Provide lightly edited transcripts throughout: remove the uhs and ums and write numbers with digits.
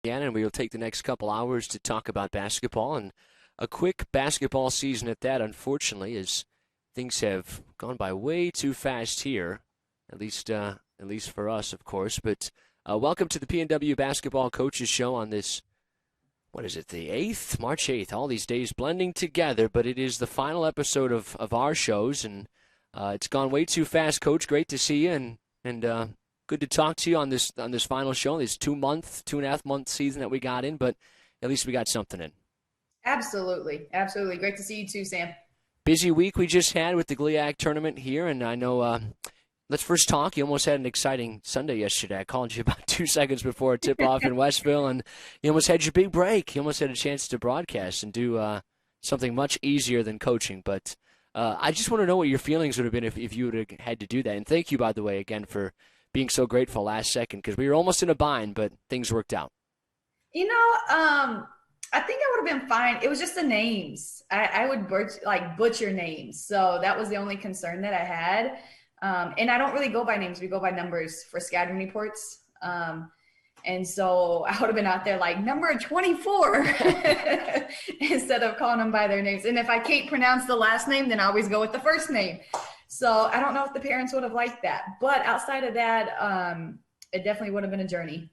And we will take the next couple hours to talk about basketball and a quick basketball season at that, unfortunately, as things have gone by way too fast here, at least for us, of course. But welcome to the PNW Basketball Coaches Show on this, what is it, the 8th? March 8th. All these days blending together, but it is the final episode of our shows, and it's gone way too fast, Coach. Great to see you, and good to talk to you on this final show, this 2.5 month season that we got in, but at least we got something in. Absolutely. Absolutely. Great to see you too, Sam. Busy week we just had with the GLIAC tournament here, and I know, let's first talk. You almost had an exciting Sunday yesterday. I called you about 2 seconds before a tip-off in Westville, and you almost had your big break. You almost had a chance to broadcast and do something much easier than coaching, but I just want to know what your feelings would have been if you would have had to do that. And thank you, by the way, again, for being so grateful last second, because we were almost in a bind, but things worked out. I think I would have been fine. It was just the names. I would butcher names. So that was the only concern that I had. And I don't really go by names. We go by numbers for scouting reports. And so I would have been out there like number 24 instead of calling them by their names. And if I can't pronounce the last name, then I always go with the first name. So I don't know if the parents would have liked that. But outside of that, it definitely would have been a journey.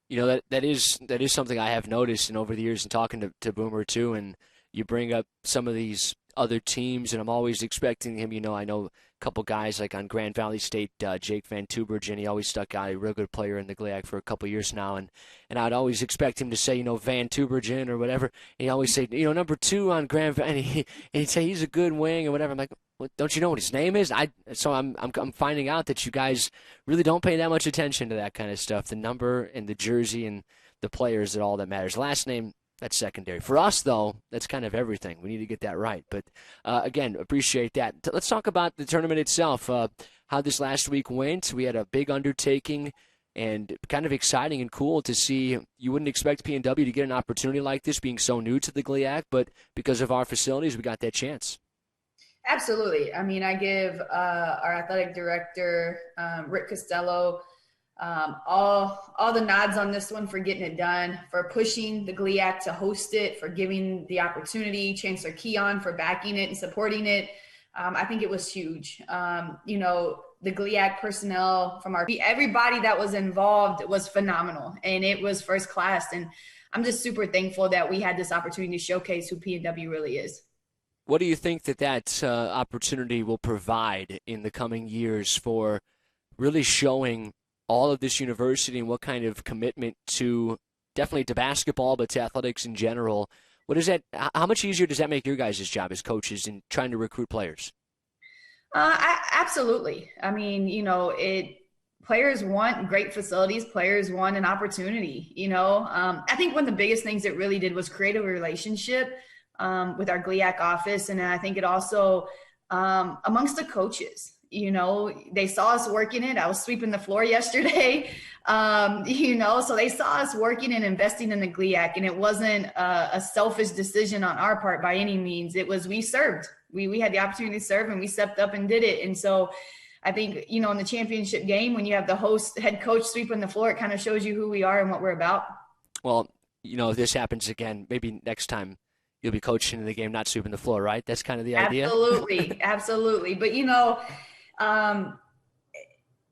You know, that is something I have noticed, and over the years and talking to Boomer too, and you bring up some of these other teams, and I'm always expecting him, I know a couple guys like on Grand Valley State, Jake Van Tubergen, he always stuck out, a real good player in the GLIAC for a couple years now, and I'd always expect him to say, Van Tubergen or whatever, and he always say, number 2 on Grand Valley, and he'd say he's a good wing or whatever. I'm like, well, don't you know what his name is? So I'm finding out that you guys really don't pay that much attention to that kind of stuff, the number and the jersey and the players, that all that matters. Last name, that's secondary. For us, though, that's kind of everything. We need to get that right. But, again, appreciate that. Let's talk about the tournament itself, how this last week went. We had a big undertaking and kind of exciting and cool to see. You wouldn't expect PNW to get an opportunity like this being so new to the GLIAC, but because of our facilities, we got that chance. Absolutely. I mean, I give our athletic director, Rick Costello, all the nods on this one for getting it done, for pushing the GLIAC to host it, for giving the opportunity, Chancellor Keon for backing it and supporting it. I think it was huge. The GLIAC personnel from everybody that was involved was phenomenal, and it was first class. And I'm just super thankful that we had this opportunity to showcase who PNW really is. What do you think that opportunity will provide in the coming years for really showing all of this university and what kind of commitment to definitely to basketball, but to athletics in general? What is that? How much easier does that make your guys' job as coaches in trying to recruit players? Absolutely. I mean, players want great facilities. Players want an opportunity. I think one of the biggest things it really did was create a relationship with our GLIAC office. And I think it also amongst the coaches. They saw us working it. I was sweeping the floor yesterday, so they saw us working and investing in the GLIAC, and it wasn't a selfish decision on our part by any means. It was, we served. We had the opportunity to serve, and we stepped up and did it. And so I think, in the championship game, when you have the host head coach sweeping the floor, it kind of shows you who we are and what we're about. Well, if this happens again, maybe next time you'll be coaching in the game, not sweeping the floor, right? That's kind of the idea. Absolutely. Absolutely. But,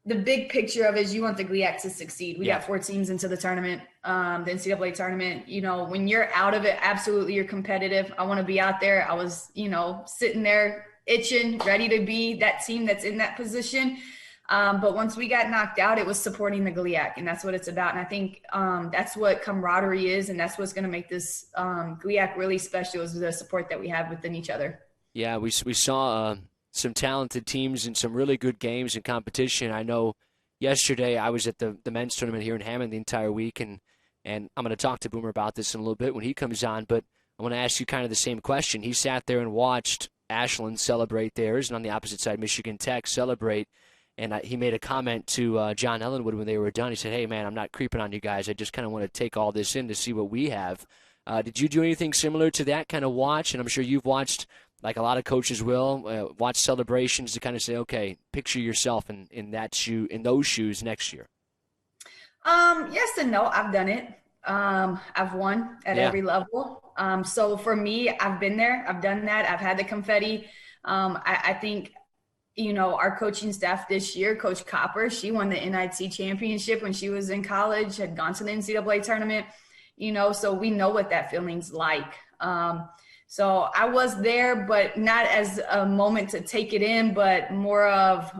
the big picture of it is you want the GLIAC to succeed. We got 4 teams into the tournament, the NCAA tournament. When you're out of it, absolutely you're competitive. I want to be out there. I was, sitting there itching, ready to be that team that's in that position. But once we got knocked out, it was supporting the GLIAC, and that's what it's about. And I think that's what camaraderie is, and that's what's going to make this GLIAC really special, is the support that we have within each other. Yeah, we saw some talented teams and some really good games and competition. I know yesterday I was at the men's tournament here in Hammond the entire week, and I'm going to talk to Boomer about this in a little bit when he comes on, but I want to ask you kind of the same question. He sat there and watched Ashland celebrate theirs, and on the opposite side, Michigan Tech celebrate, and he made a comment to John Ellenwood when they were done. He said, "Hey, man, I'm not creeping on you guys. I just kind of want to take all this in to see what we have." Did you do anything similar to that kind of watch? And I'm sure you've watched, like a lot of coaches will, watch celebrations to kind of say, okay, picture yourself in those shoes next year. Yes and no. I've done it. I've won at Yeah. every level. So for me, I've been there. I've done that. I've had the confetti. I think, our coaching staff this year, Coach Copper, she won the NIT championship when she was in college, had gone to the NCAA tournament, so we know what that feeling's like. So I was there, but not as a moment to take it in, but more of,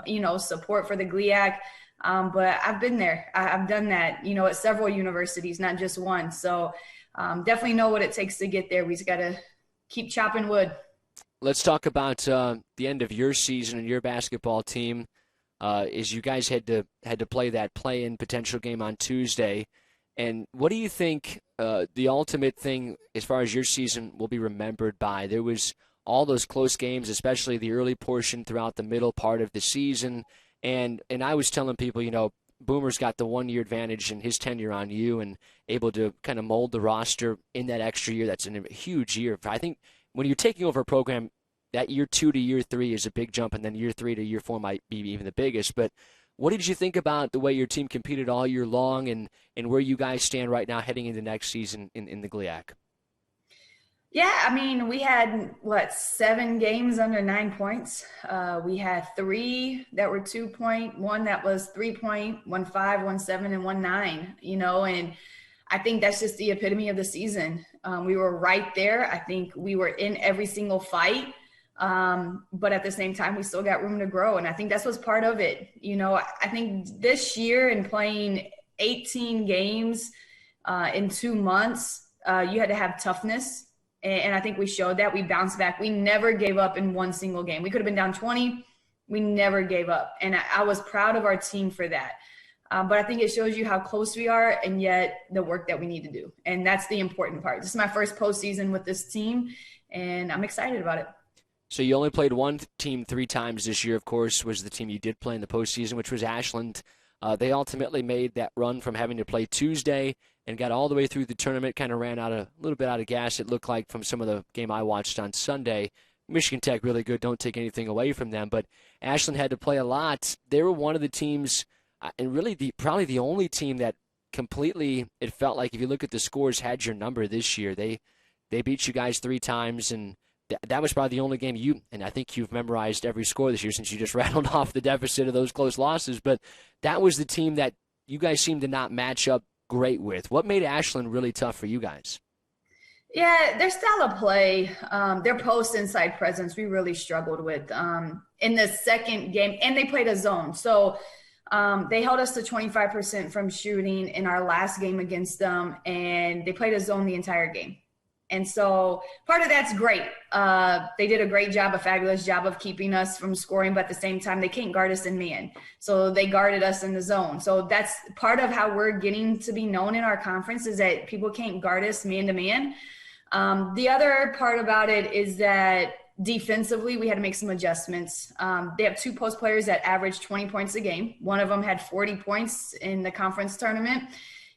support for the GLIAC. But I've been there. I've done that, at several universities, not just one. So definitely know what it takes to get there. We just got to keep chopping wood. Let's talk about the end of your season and your basketball team. Is you guys had to play that play-in potential game on Tuesday, and what do you think the ultimate thing as far as your season will be remembered by? There was all those close games, especially the early portion throughout the middle part of the season, and I was telling people, Boomer's got the 1 year advantage in his tenure on you, and able to kind of mold the roster in that extra year. That's a huge year. I think when you're taking over a program, that year 2 to year 3 is a big jump, and then year 3 to year 4 might be even the biggest. But what did you think about the way your team competed all year long, and where you guys stand right now heading into next season in the GLIAC? Yeah, I mean, we had 7 games under 9 points. We had 3 that were 2 point, one that was 3 point, 1 5, 1 7, and 1 9. And I think that's just the epitome of the season. We were right there. I think we were in every single fight. But at the same time, we still got room to grow. And I think that's what's part of it. I think this year in playing 18 games in 2 months, you had to have toughness. And I think we showed that. We bounced back. We never gave up in one single game. We could have been down 20. We never gave up. And I was proud of our team for that. But I think it shows you how close we are and yet the work that we need to do. And that's the important part. This is my first postseason with this team, and I'm excited about it. So you only played one team 3 times this year, of course, was the team you did play in the postseason, which was Ashland. They ultimately made that run from having to play Tuesday and got all the way through the tournament, kind of ran out a little bit out of gas, it looked like, from some of the game I watched on Sunday. Michigan Tech really good, don't take anything away from them, but Ashland had to play a lot. They were one of the teams, and really probably the only team that completely, it felt like, if you look at the scores, had your number this year. They beat you guys 3 times, and that was probably the only game and I think you've memorized every score this year since you just rattled off the deficit of those close losses, but that was the team that you guys seemed to not match up great with. What made Ashland really tough for you guys? Yeah, their style of play, their post inside presence, we really struggled with in the second game, and they played a zone. So they held us to 25% from shooting in our last game against them, and they played a zone the entire game. And so part of that's great. They did a great job, a fabulous job of keeping us from scoring, but at the same time, they can't guard us in man. So they guarded us in the zone. So that's part of how we're getting to be known in our conference, is that people can't guard us man to man. The other part about it is that defensively, we had to make some adjustments. They have 2 post players that average 20 points a game. One of them had 40 points in the conference tournament.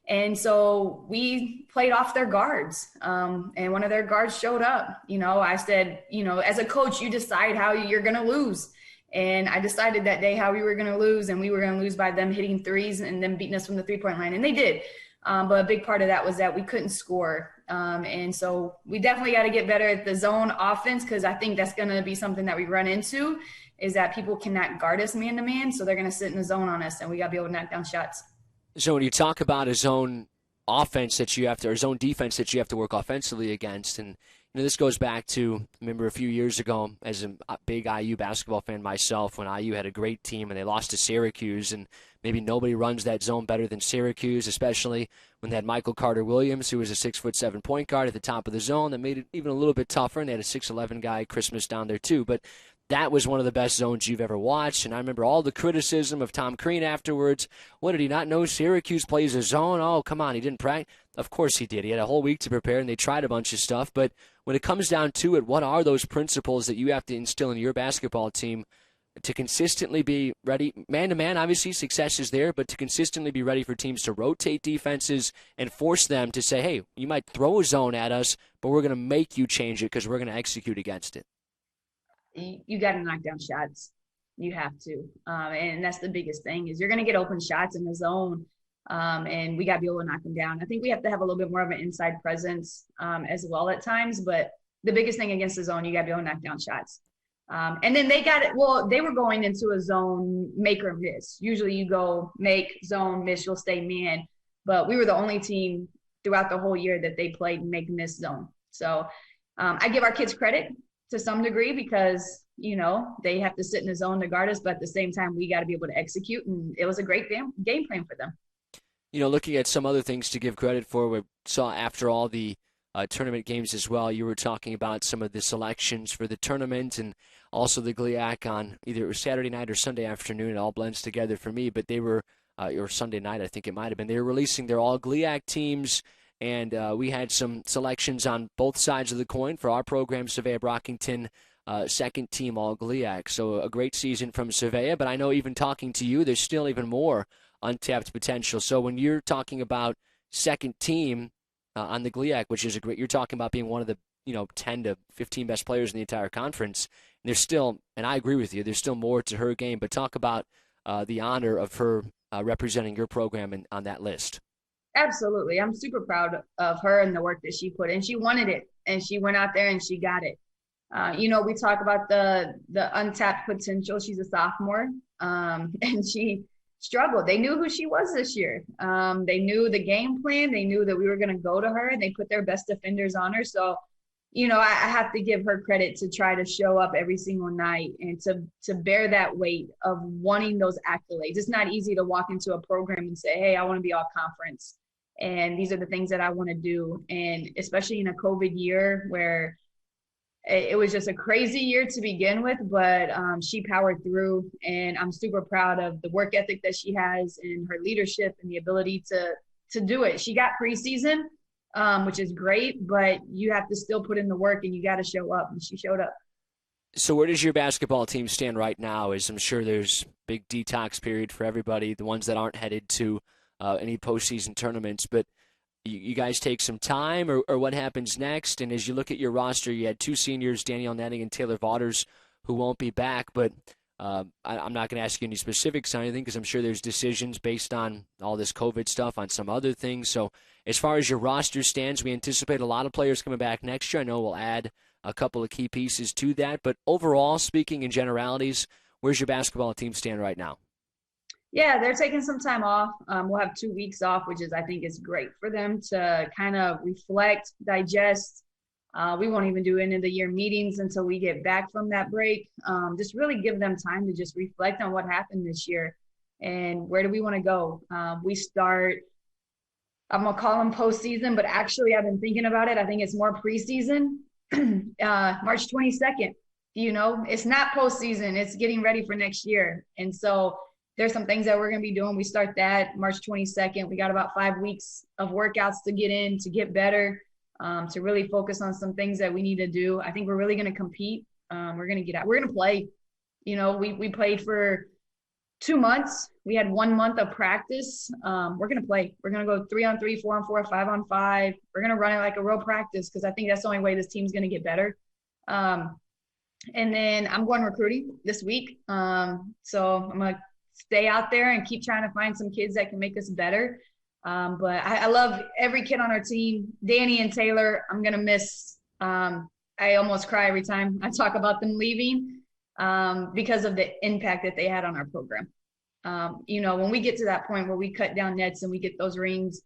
And so we played off their guards. And one of their guards showed up. I said, as a coach, you decide how you're going to lose. And I decided that day how we were going to lose, and we were going to lose by them hitting threes and them beating us from the 3-point line. And they did. But a big part of that was that we couldn't score. And so we definitely got to get better at the zone offense, because I think that's going to be something that we run into, is that people cannot guard us man to man. So they're going to sit in the zone on us, and we got to be able to knock down shots. So when you talk about a zone offense that you have to, or zone defense that you have to work offensively against, and this goes back to, I remember a few years ago, as a big IU basketball fan myself, when IU had a great team and they lost to Syracuse, and maybe nobody runs that zone better than Syracuse, especially when they had Michael Carter-Williams, who was a 6'7" point guard at the top of the zone. That made it even a little bit tougher, and they had a 6'11" guy, Christmas, down there too. But that was one of the best zones you've ever watched, and I remember all the criticism of Tom Crean afterwards. What, did he not know Syracuse plays a zone? Oh, come on, he didn't practice. Of course he did. He had a whole week to prepare, and they tried a bunch of stuff. But when it comes down to it, what are those principles that you have to instill in your basketball team to consistently be ready? Man-to-man, obviously, success is there, but to consistently be ready for teams to rotate defenses and force them to say, hey, you might throw a zone at us, but we're going to make you change it because we're going to execute against it. You got to knock down shots. You have to. And that's the biggest thing, is you're going to get open shots in the zone. And we got to be able to knock them down. I think we have to have a little bit more of an inside presence as well at times. But the biggest thing against the zone, you got to be able to knock down shots. And then they got it. Well, they were going into a zone make or miss. Usually you go make, zone, miss, you'll stay man. But we were the only team throughout the whole year that they played make, miss, zone. So I give our kids credit to some degree because, they have to sit in the zone to guard us. But at the same time, we got to be able to execute. And it was a great game plan for them. Looking at some other things to give credit for, we saw after all the tournament games as well, you were talking about some of the selections for the tournament and also the GLIAC on either it was Saturday night or Sunday afternoon. It all blends together for me, but they were, or Sunday night I think it might have been, they were releasing their all GLIAC teams, and we had some selections on both sides of the coin for our program, Surveyor Brockington, second team all GLIAC. So a great season from Surveyor, but I know even talking to you, there's still even more untapped potential. So when you're talking about second team on the GLIAC, which is you're talking about being one of the 10 to 15 best players in the entire conference. And there's still, and I agree with you, there's still more to her game. But talk about the honor of her representing your program on that list. Absolutely, I'm super proud of her and the work that she put in. She wanted it, and she went out there and she got it. We talk about the untapped potential. She's a sophomore, and she struggled. They knew who she was this year. They knew the game plan. They knew that we were going to go to her, and they put their best defenders on her. So, I have to give her credit to try to show up every single night and to bear that weight of wanting those accolades. It's not easy to walk into a program and say, hey, I want to be all conference, and these are the things that I want to do. And especially in a COVID year where it was just a crazy year to begin with, but she powered through, and I'm super proud of the work ethic that she has and her leadership and the ability to do it. She got preseason, which is great, but you have to still put in the work and you got to show up, and she showed up. So where does your basketball team stand right now? As I'm sure there's big detox period for everybody, the ones that aren't headed to any postseason tournaments, but you guys take some time, or what happens next? And as you look at your roster, you had two seniors, Danielle Netting and Taylor Vaughters, who won't be back. But I'm not going to ask you any specifics on anything because I'm sure there's decisions based on all this COVID stuff on some other things. So as far as your roster stands, we anticipate a lot of players coming back next year. I know we'll add a couple of key pieces to that. But overall, speaking in generalities, where's your basketball team stand right now? Yeah, they're taking some time off. We'll have 2 weeks off, which I think is great for them to kind of reflect, digest. We won't even do end of the year meetings until we get back from that break. Just really give them time to just reflect on what happened this year and where do we want to go. We start, I'm going to call them postseason, but actually I've been thinking about it. I think it's more preseason, March 22nd. It's not postseason. It's getting ready for next year. And so there's some things that we're going to be doing. We start that March 22nd. We got about 5 weeks of workouts to get in, to get better, to really focus on some things that we need to do. I think we're really going to compete. We're going to get out. We're going to play. We played for 2 months. We had 1 month of practice. We're going to play. We're going to go 3-on-3, 4-on-4, 5-on-5. We're going to run it like a real practice because I think that's the only way this team's going to get better. And then I'm going recruiting this week. So I'm going to stay out there and keep trying to find some kids that can make us better. But I love every kid on our team. Danny and Taylor, I'm going to miss. I almost cry every time I talk about them leaving because of the impact that they had on our program. When we get to that point where we cut down nets and we get those rings,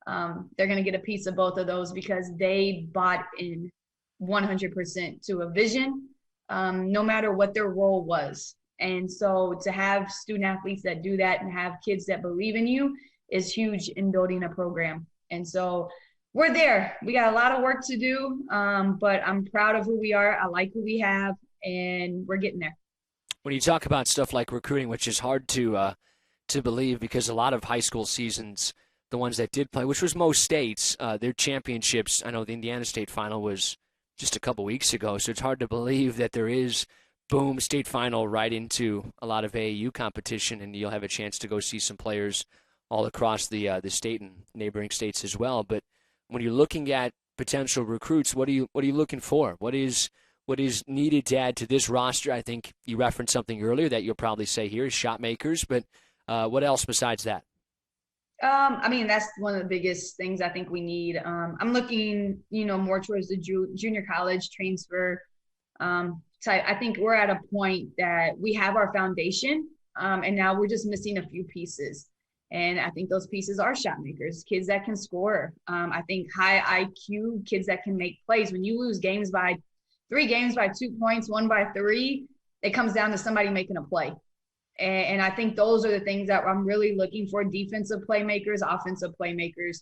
they're going to get a piece of both of those because they bought in 100% to a vision, no matter what their role was. And so to have student athletes that do that and have kids that believe in you is huge in building a program. And so we're there. We got a lot of work to do, but I'm proud of who we are. I like who we have, and we're getting there. When you talk about stuff like recruiting, which is hard to believe because a lot of high school seasons, the ones that did play, which was most states, their championships, I know the Indiana State final was just a couple weeks ago, so it's hard to believe that there is boom, state final right into a lot of AAU competition, and you'll have a chance to go see some players all across the state and neighboring states as well. But when you're looking at potential recruits, what are you looking for? What is needed to add to this roster? I think you referenced something earlier that you'll probably say here is shot makers, but what else besides that? I mean, that's one of the biggest things I think we need. I'm looking, more towards the junior college transfer. So I think we're at a point that we have our foundation, and now we're just missing a few pieces. And I think those pieces are shot makers, kids that can score. I think high IQ kids that can make plays. When you lose three games by 2 points, one by three, it comes down to somebody making a play. And I think those are the things that I'm really looking for: defensive playmakers, offensive playmakers.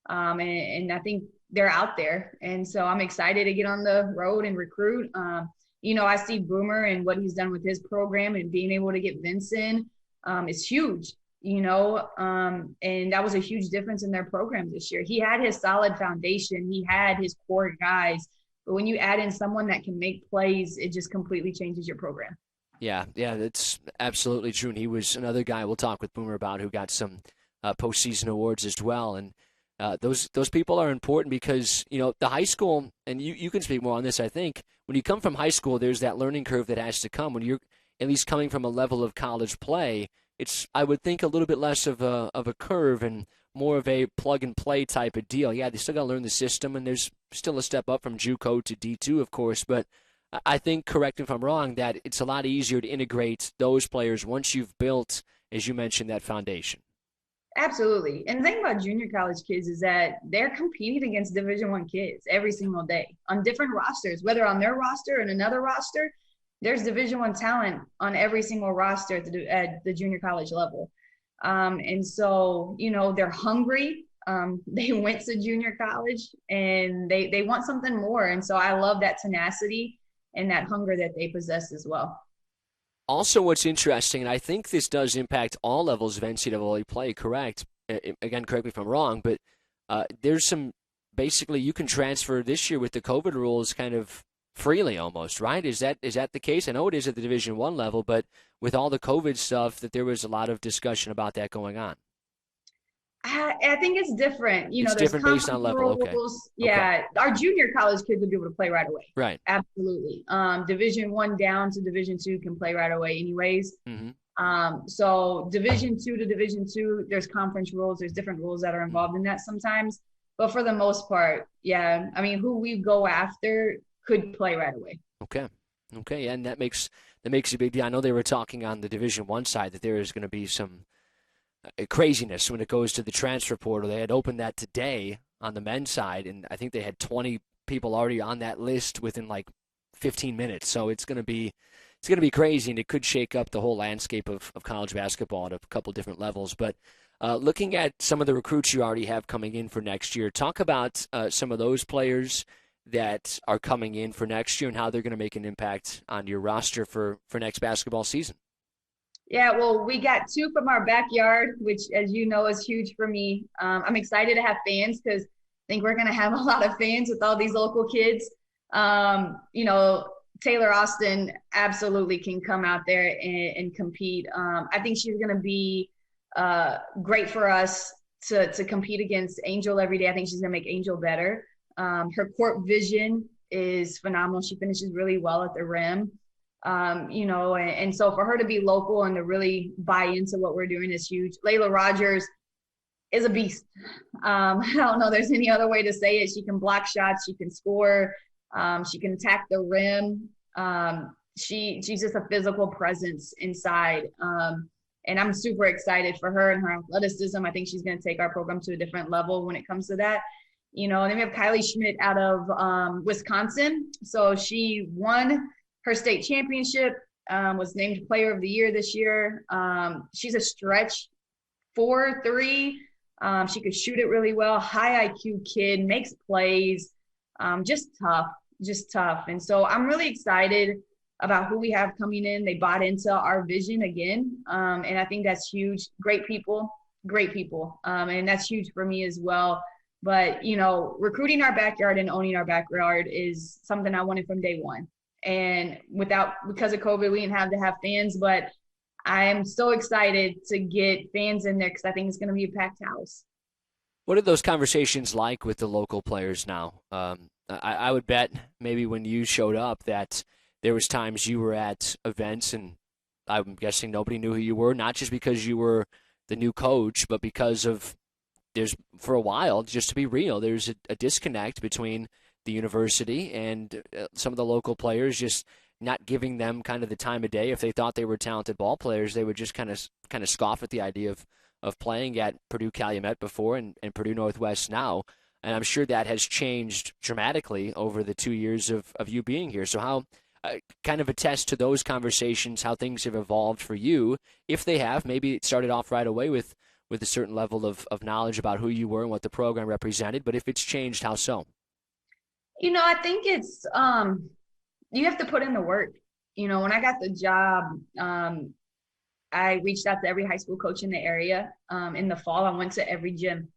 And I think they're out there. And so I'm excited to get on the road and recruit. I see Boomer and what he's done with his program, and being able to get Vincent is huge, and that was a huge difference in their program this year. He had his solid foundation. He had his core guys. But when you add in someone that can make plays, it just completely changes your program. Yeah, that's absolutely true. And he was another guy we'll talk with Boomer about who got some postseason awards as well. And those people are important because, the high school, and you can speak more on this, I think, when you come from high school, there's that learning curve that has to come. When you're at least coming from a level of college play, it's, I would think, a little bit less of a curve and more of a plug-and-play type of deal. Yeah, they still got to learn the system, and there's still a step up from JUCO to D2, of course, but I think, correct me if I'm wrong, that it's a lot easier to integrate those players once you've built, as you mentioned, that foundation. Absolutely. And the thing about junior college kids is that they're competing against Division I kids every single day on different rosters, whether on their roster and another roster. There's Division I talent on every single roster at the junior college level. And so, they're hungry. They went to junior college, and they want something more. And so I love that tenacity and that hunger that they possess as well. Also, what's interesting, and I think this does impact all levels of NCAA play, correct? Again, correct me if I'm wrong, but there's some, basically, you can transfer this year with the COVID rules kind of freely almost, right? Is that the case? I know it is at the Division I level, but with all the COVID stuff, that there was a lot of discussion about that going on. I think it's different. It's There's different based on level. rules. Okay. Yeah, Okay. our junior college kids would be able to play right away. Right. Absolutely. Division I down to Division II can play right away, anyways. Mm-hmm. So Division II to Division II, there's conference rules. There's different rules that are involved in that sometimes. But for the most part, yeah. I mean, who we go after could play right away. Okay, and that makes a big deal. I know they were talking on the Division I side that there is going to be some craziness when it goes to the transfer portal. They had opened that today on the men's side, and I think they had 20 people already on that list within like 15 minutes. So it's going to be crazy, and it could shake up the whole landscape of college basketball at a couple different levels. But looking at some of the recruits you already have coming in for next year, talk about some of those players that are coming in for next year and how they're going to make an impact on your roster for next basketball season. Yeah, well, we got two from our backyard, which, as you know, is huge for me. I'm excited to have fans because I think we're going to have a lot of fans with all these local kids. Taylor Austin absolutely can come out there and compete. I think she's going to be great for us to compete against Angel every day. I think she's going to make Angel better. Her court vision is phenomenal. She finishes really well at the rim. And so for her to be local and to really buy into what we're doing is huge. Layla Rogers is a beast. I don't know there's any other way to say it. She can block shots. She can score. She can attack the rim. She's just a physical presence inside. And I'm super excited for her and her athleticism. I think she's going to take our program to a different level when it comes to that. And then we have Kylie Schmidt out of Wisconsin. So she won her state championship, was named Player of the Year this year. She's a stretch 4-3. She could shoot it really well. High IQ kid, makes plays, just tough. And so I'm really excited about who we have coming in. They bought into our vision again. And I think that's huge. Great people. And that's huge for me as well. But, recruiting our backyard and owning our backyard is something I wanted from day one. And because of COVID, we didn't have to have fans, but I am so excited to get fans in there because I think it's going to be a packed house. What are those conversations like with the local players now? I would bet maybe when you showed up that there was times you were at events and I'm guessing nobody knew who you were, not just because you were the new coach, but because of there's, for a while, just to be real, there's a disconnect between the university and some of the local players, just not giving them kind of the time of day. If they thought they were talented ball players, they would just kind of scoff at the idea of playing at Purdue Calumet before and Purdue Northwest now. And I'm sure that has changed dramatically over the 2 years of you being here. So how kind of attest to those conversations, how things have evolved for you, if they have. Maybe it started off right away with a certain level of knowledge about who you were and what the program represented, but if it's changed, how so? I think it's you have to put in the work. When I got the job, I reached out to every high school coach in the area. In the fall, I went to every gym.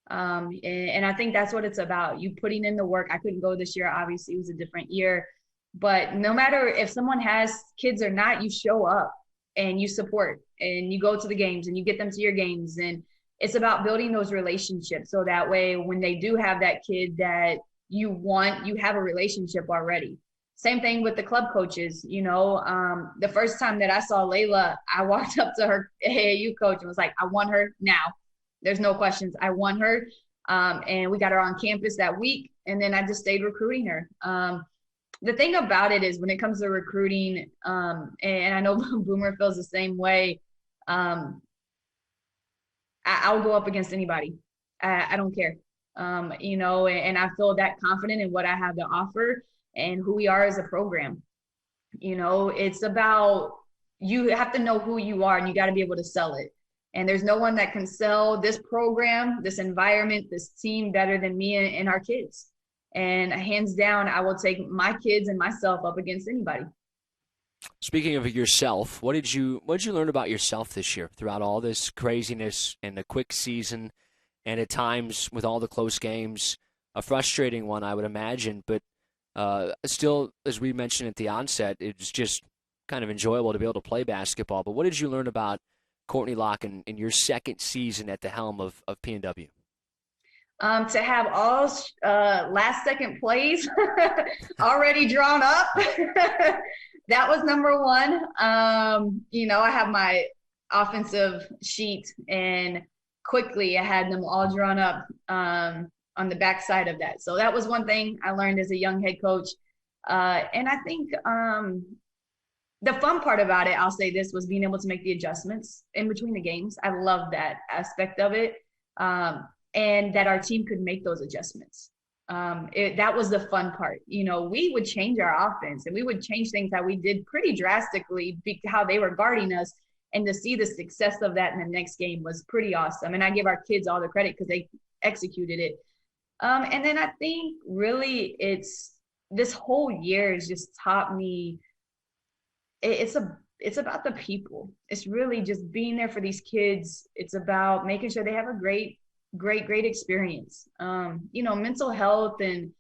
And I think that's what it's about, you putting in the work. I couldn't go this year. Obviously, it was a different year. But no matter if someone has kids or not, you show up and you support and you go to the games and you get them to your games. And it's about building those relationships. So that way, when they do have that kid that you want, you have a relationship already. Same thing with the club coaches. The first time that I saw Layla, I walked up to her AAU coach and was like, I want her now. There's no questions. I want her. And we got her on campus that week. And then I just stayed recruiting her. The thing about it is when it comes to recruiting, and I know Boomer feels the same way, I'll go up against anybody. I don't care. And I feel that confident in what I have to offer and who we are as a program. It's about, you have to know who you are and you got to be able to sell it. And there's no one that can sell this program, this environment, this team better than me and our kids. And hands down, I will take my kids and myself up against anybody. Speaking of yourself, what did you learn about yourself this year throughout all this craziness and the quick season, and at times with all the close games, a frustrating one, I would imagine, but still, as we mentioned at the onset, it's just kind of enjoyable to be able to play basketball. But what did you learn about Courtney Locke in your second season at the helm of PNW? To have all last second plays already drawn up. That was number one. I have my offensive sheet and quickly I had them all drawn up on the backside of that. So that was one thing I learned as a young head coach. And I think the fun part about it, I'll say this, was being able to make the adjustments in between the games. I love that aspect of it. And that our team could make those adjustments. That was the fun part. We would change our offense and we would change things that we did pretty drastically, how they were guarding us. And to see the success of that in the next game was pretty awesome. And I give our kids all the credit because they executed it. And then I think really this whole year has just taught me it's about the people. It's really just being there for these kids. It's about making sure they have a great experience. Mental health and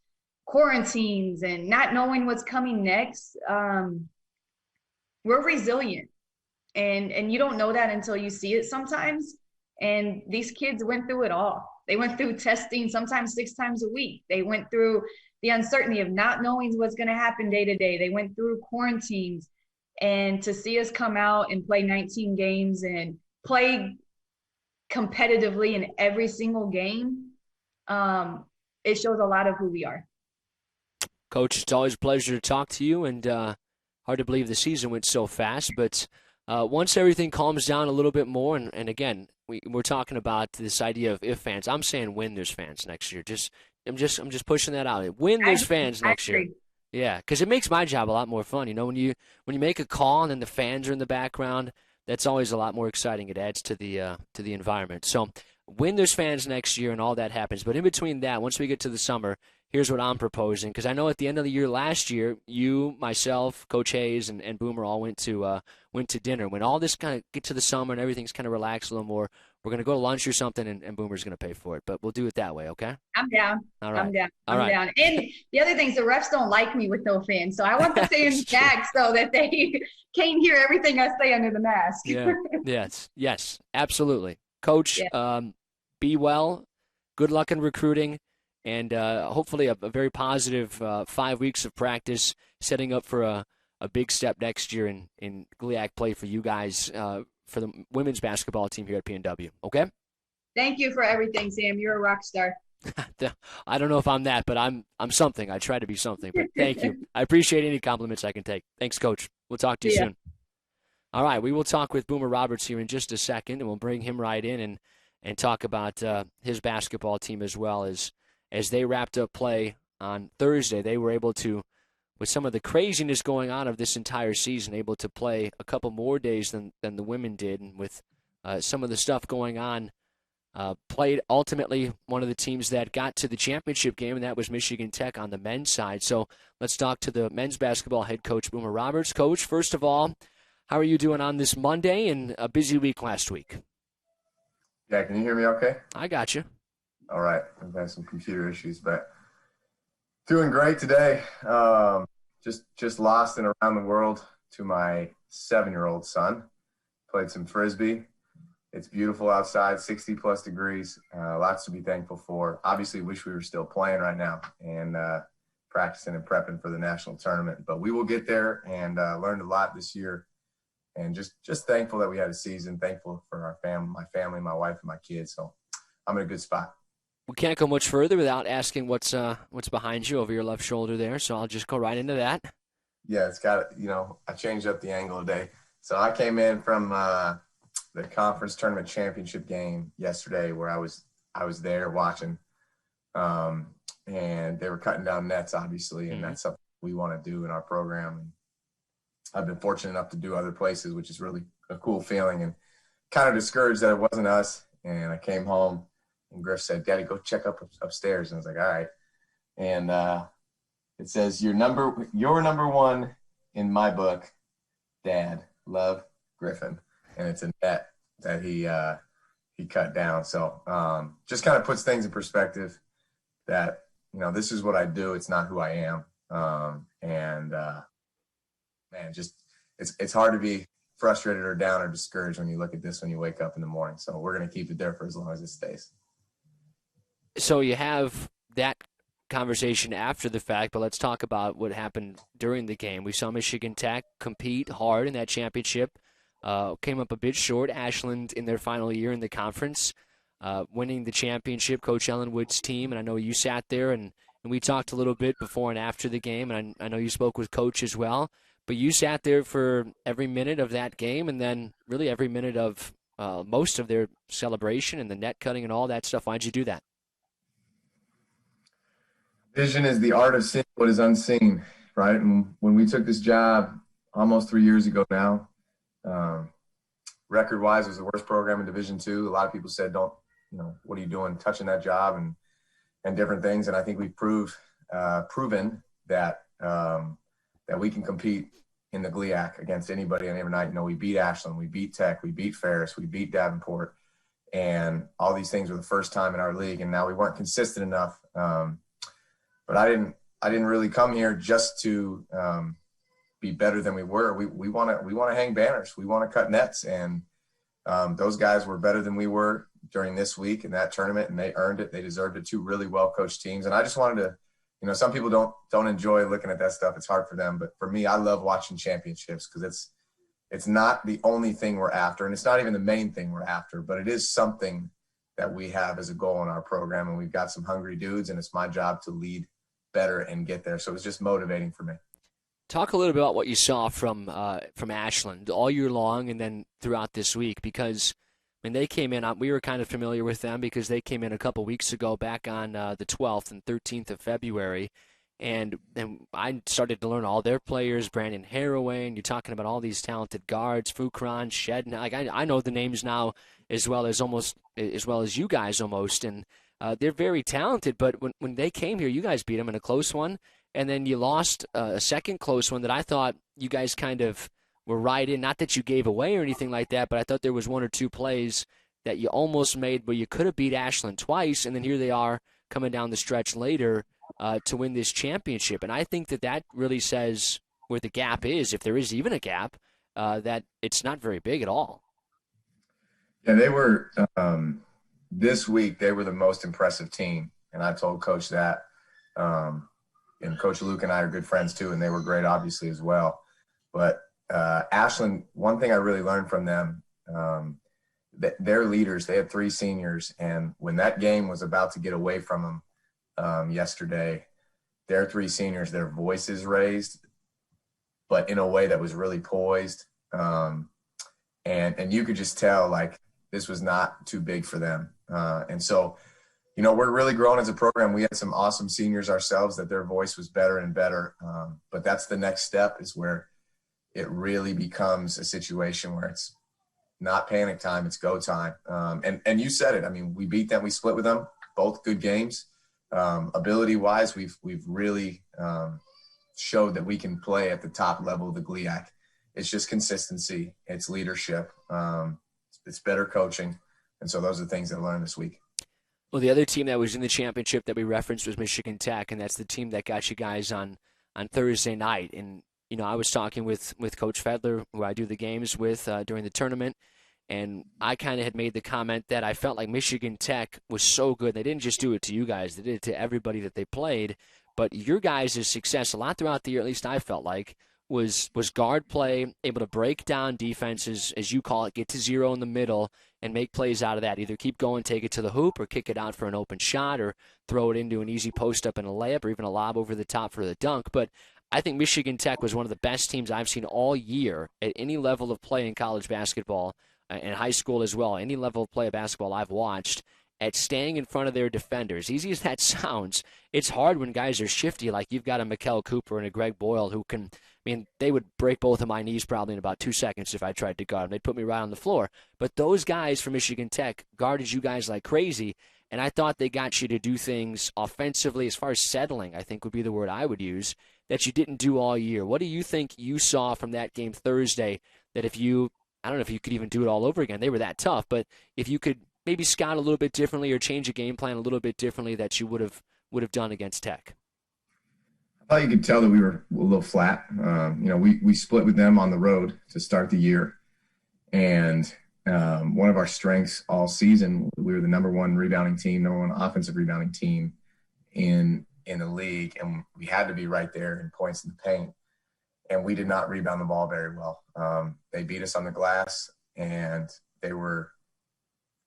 quarantines and not knowing what's coming next. We're resilient and you don't know that until you see it sometimes. And these kids went through it all. They went through testing sometimes 6 times a week. They went through the uncertainty of not knowing what's going to happen day to day. They went through quarantines. And to see us come out and play 19 games and play competitively in every single game, it shows a lot of who we are. Coach, it's always a pleasure to talk to you, and hard to believe the season went so fast. But once everything calms down a little bit more, and again, we're talking about this idea of if fans. I'm saying when there's fans next year. I'm just pushing that out. When there's fans next year. Yeah, because it makes my job a lot more fun. When you make a call and then the fans are in the background, that's always a lot more exciting. It adds to the environment. So when there's fans next year and all that happens, but in between that, once we get to the summer, here's what I'm proposing. Because I know at the end of the year last year, you, myself, Coach Hayes, and Boomer all went to dinner. When all this kind of get to the summer and everything's kind of relaxed a little more, we're going to go to lunch or something, and Boomer's going to pay for it. But we'll do it that way, okay? I'm down. All right. I'm down. All I'm right. down. And the other thing is the refs don't like me with no fans. So I want to stay in the back so that they can't hear everything I say under the mask. Yeah. Yes, absolutely. Coach, be well. Good luck in recruiting. And hopefully a very positive 5 weeks of practice, setting up for a big step next year in GLIAC play for you guys, for the women's basketball team here at PNW. Okay? Thank you for everything, Sam. You're a rock star. I don't know if I'm that, but I'm something. I try to be something. But thank you. I appreciate any compliments I can take. Thanks, Coach. We'll talk to you See ya. soon. All right, we will talk with Boomer Roberts here in just a second, and we'll bring him right in and talk about his basketball team as well as they wrapped up play on Thursday. They were able to, with some of the craziness going on of this entire season, able to play a couple more days than the women did, and with some of the stuff going on, played ultimately one of the teams that got to the championship game, and that was Michigan Tech on the men's side. So let's talk to the men's basketball head coach, Boomer Roberts. Coach, first of all, how are you doing on this Monday and a busy week last week? Yeah, can you hear me okay? I got you. All right. I've had some computer issues, but doing great today. Just lost and around the world to my 7-year-old son. Played some Frisbee. It's beautiful outside, 60-plus degrees. Lots to be thankful for. Obviously, wish we were still playing right now and practicing and prepping for the national tournament. But we will get there and learned a lot this year. And just thankful that we had a season, thankful for our my family, my wife, and my kids. So I'm in a good spot. We can't go much further without asking what's behind you over your left shoulder there, so I'll just go right into that. Yeah, it's got, I changed up the angle today. So I came in from the conference tournament championship game yesterday where I was there watching. And they were cutting down nets, obviously, and that's something we want to do in our program. And I've been fortunate enough to do other places, which is really a cool feeling, and kind of discouraged that it wasn't us. And I came home and Griff said, "Daddy, go check upstairs." And I was like, "All right." And it says, you're number one in my book, Dad, love, Griffin. And it's a net that he cut down. So just kind of puts things in perspective that, this is what I do. It's not who I am. Man, just it's hard to be frustrated or down or discouraged when you look at this when you wake up in the morning. So we're going to keep it there for as long as it stays. So you have that conversation after the fact, but let's talk about what happened during the game. We saw Michigan Tech compete hard in that championship, came up a bit short. Ashland in their final year in the conference, winning the championship, Coach Ellen Wood's team, and I know you sat there and we talked a little bit before and after the game, and I know you spoke with Coach as well. But you sat there for every minute of that game and then really every minute of most of their celebration and the net cutting and all that stuff. Why'd you do that? Vision is the art of seeing what is unseen, right? And when we took this job almost 3 years ago now, record-wise, it was the worst program in Division II. A lot of people said, what are you doing touching that job and different things. And I think we've proven that that we can compete in the GLIAC against anybody on every night. We beat Ashland, we beat Tech, we beat Ferris, we beat Davenport, and all these things were the first time in our league. And now we weren't consistent enough. But I didn't really come here just to be better than we were. We want to hang banners. We want to cut nets, and those guys were better than we were during this week in that tournament, and they earned it. They deserved it. Two really well coached teams, and I just wanted to. Some people don't enjoy looking at that stuff. It's hard for them. But for me, I love watching championships because it's not the only thing we're after, and it's not even the main thing we're after, but it is something that we have as a goal in our program, and we've got some hungry dudes, and it's my job to lead better and get there. So it was just motivating for me. Talk a little bit about what you saw from Ashland all year long and then throughout this week, because when they came in, we were kind of familiar with them because they came in a couple weeks ago back on the 12th and 13th of February. And I started to learn all their players, Brandon Haraway, and you're talking about all these talented guards, Fukran, Shedden. Like I know the names now as well as you guys almost. And they're very talented, but when they came here, you guys beat them in a close one. And then you lost a second close one that I thought you guys kind of were right in. Not that you gave away or anything like that, but I thought there was one or two plays that you almost made where you could have beat Ashland twice, and then here they are coming down the stretch later to win this championship. And I think that really says where the gap is, if there is even a gap, that it's not very big at all. Yeah, they were this week, they were the most impressive team, and I told Coach that. And Coach Luke and I are good friends too, and they were great, obviously, as well. But Ashland, one thing I really learned from them, Their leaders, they had 3 seniors, and when that game was about to get away from them yesterday, their 3 seniors, their voices raised, but in a way that was really poised. And you could just tell, like, this was not too big for them. And so, we're really growing as a program. We had some awesome seniors ourselves that their voice was better and better. But that's the next step, is where it really becomes a situation where it's not panic time, it's go time. And you said it. I mean, we beat them. We split with them, both good games. Ability-wise, we've really showed that we can play at the top level of the GLIAC. It's just consistency. It's leadership. It's better coaching. And so those are the things that I learned this week. Well, the other team that was in the championship that we referenced was Michigan Tech, and that's the team that got you guys on Thursday night. And, I was talking with Coach Fedler, who I do the games with during the tournament, and I kind of had made the comment that I felt like Michigan Tech was so good. They didn't just do it to you guys. They did it to everybody that they played. But your guys' success a lot throughout the year, at least I felt like, was guard play, able to break down defenses, as you call it, get to zero in the middle, and make plays out of that. Either keep going, take it to the hoop, or kick it out for an open shot, or throw it into an easy post-up and a layup, or even a lob over the top for the dunk. But I think Michigan Tech was one of the best teams I've seen all year at any level of play in college basketball, and high school as well. Any level of play of basketball I've watched, at staying in front of their defenders. Easy as that sounds, it's hard when guys are shifty, like you've got a Mikkel Cooper and a Greg Boyle who can, they would break both of my knees probably in about 2 seconds if I tried to guard them. They'd put me right on the floor. But those guys from Michigan Tech guarded you guys like crazy, and I thought they got you to do things offensively, as far as settling, I think would be the word I would use, that you didn't do all year. What do you think you saw from that game Thursday that if you, I don't know if you could even do it all over again, they were that tough, but if you could maybe scout a little bit differently or change a game plan a little bit differently that you would have done against Tech? I thought you could tell that we were a little flat. We split with them on the road to start the year, and one of our strengths all season, we were the number 1 rebounding team, number 1 offensive rebounding team in the league, and we had to be right there in points in the paint, and we did not rebound the ball very well. They beat us on the glass, and they were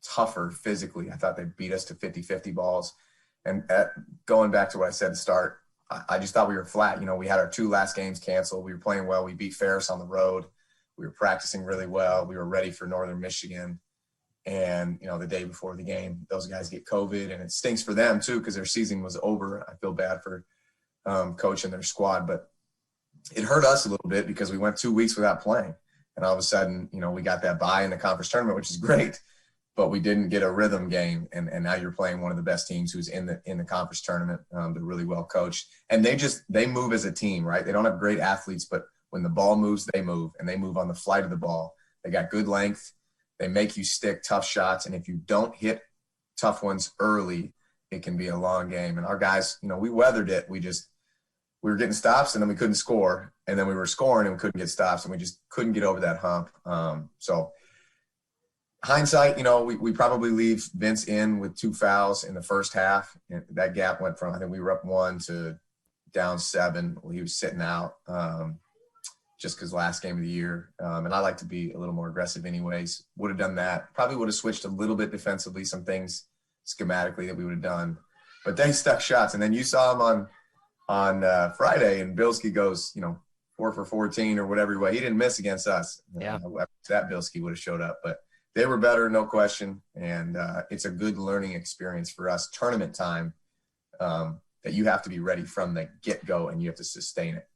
tougher physically. I thought they beat us to 50-50 balls. And going back to what I said at the start, I just thought we were flat. We had our 2 last games canceled. We were playing well. We beat Ferris on the road. We were practicing really well. We were ready for Northern Michigan. And, the day before the game, those guys get COVID, and it stinks for them too, because their season was over. I feel bad for coach and their squad, but it hurt us a little bit because we went 2 weeks without playing. And all of a sudden, we got that bye in the conference tournament, which is great. But we didn't get a rhythm game, and now you're playing one of the best teams who's in the conference tournament. They're really well coached, and they move as a team, right? They don't have great athletes, but when the ball moves, and they move on the flight of the ball. They got good length. They make you stick tough shots, and if you don't hit tough ones early, it can be a long game. And our guys, we weathered it. We were getting stops, and then we couldn't score, and then we were scoring and we couldn't get stops, and we just couldn't get over that hump. So. Hindsight, we probably leave Vince in with 2 fouls in the first half. And that gap went from, I think we were up 1 to down 7. He was sitting out just because last game of the year. And I like to be a little more aggressive anyways. Would have done that. Probably would have switched a little bit defensively, some things schematically that we would have done. But they stuck shots. And then you saw him on Friday, and Bilski goes, 4 for 14 or whatever way. He didn't miss against us. Yeah. That Bilski would have showed up. But they were better, no question, and it's a good learning experience for us. Tournament time, that you have to be ready from the get-go, and you have to sustain it.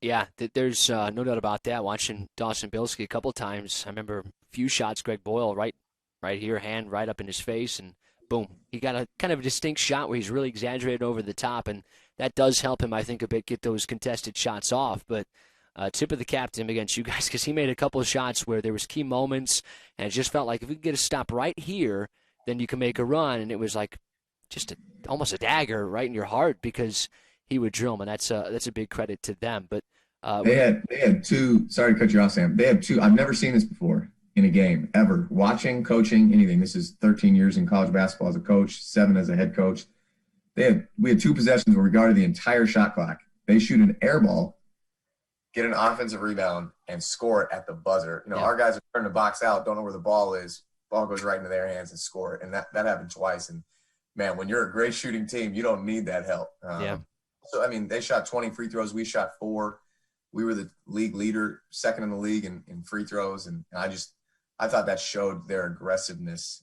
Yeah, there's no doubt about that. Watching Dawson Bilski a couple times, I remember a few shots, Greg Boyle right here, hand right up in his face, and boom. He got a kind of a distinct shot where he's really exaggerated over the top, and that does help him, I think, a bit get those contested shots off. But tip of the cap to him against you guys, because he made a couple of shots where there was key moments, and it just felt like if we could get a stop right here, then you can make a run. And it was like just almost a dagger right in your heart because he would drill them, and that's a big credit to them. But they had 2. Sorry to cut you off, Sam. They had 2. I've never seen this before in a game ever. Watching, coaching, anything. This is 13 years in college basketball as a coach, 7 as a head coach. We had 2 possessions where we guarded the entire shot clock. They shoot an air ball, get an offensive rebound, and score it at the buzzer. Our guys are trying to box out, don't know where the ball is. ball goes right into their hands and score it. And that happened twice. And man, when you're a great shooting team, you don't need that help. Yeah. So, I mean, they shot 20 free throws. We shot 4. We were the league leader, second in the league in free throws. And I thought that showed their aggressiveness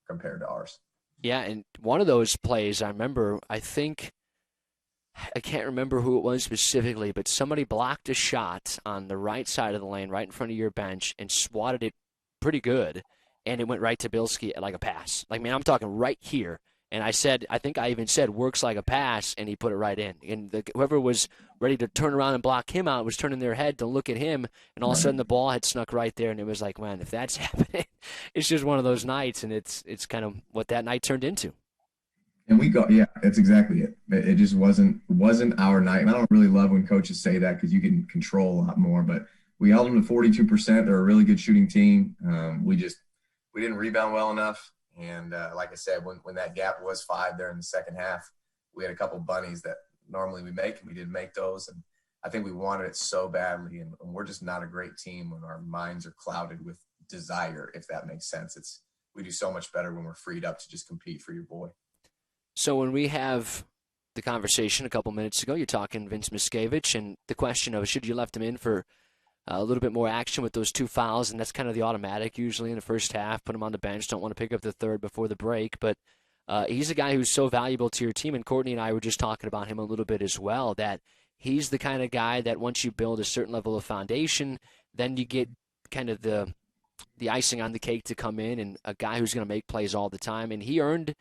compared to ours. Yeah, and one of those plays I remember, I can't remember who it was specifically, but somebody blocked a shot on the right side of the lane, right in front of your bench, and swatted it pretty good, and it went right to Bilski like a pass. Like, man, I'm talking right here. And I think I even said, works like a pass, and he put it right in. And whoever was ready to turn around and block him out was turning their head to look at him, and all of a sudden the ball had snuck right there, and it was like, man, if that's happening, it's just one of those nights, and it's kind of what that night turned into. And that's exactly it. It just wasn't our night. And I don't really love when coaches say that because you can control a lot more. But we held them to 42%. They're a really good shooting team. We didn't rebound well enough. And like I said, when that gap was 5 there in the second half, we had a couple bunnies that normally we make, and we didn't make those. And I think we wanted it so badly. And we're just not a great team when our minds are clouded with desire, if that makes sense. We do so much better when we're freed up to just compete for your boy. So when we have the conversation a couple minutes ago, you're talking Vince Miscavige, and the question of should you left him in for a little bit more action with those 2 fouls, and that's kind of the automatic usually in the first half. Put him on the bench, don't want to pick up the third before the break. But he's a guy who's so valuable to your team, and Courtney and I were just talking about him a little bit as well, that he's the kind of guy that once you build a certain level of foundation, then you get kind of the icing on the cake to come in, and a guy who's going to make plays all the time. And he earned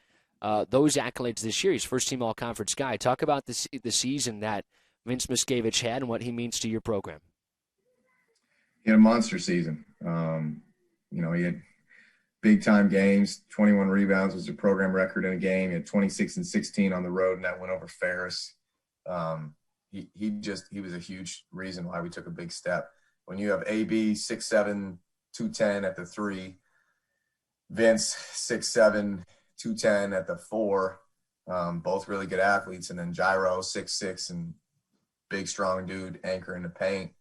those accolades this year. He's first-team all-conference guy. Talk about the season that Vince Miscavige had and what he means to your program. He had a monster season. He had big-time games. 21 rebounds was a program record in a game. He had 26 and 16 on the road, and that went over Ferris. He was a huge reason why we took a big step. When you have AB 6'7", 210 at the 3, Vince 6'7", 210 at the 4, both really good athletes, and then Gyro 6'6" and big strong dude anchor in the paint,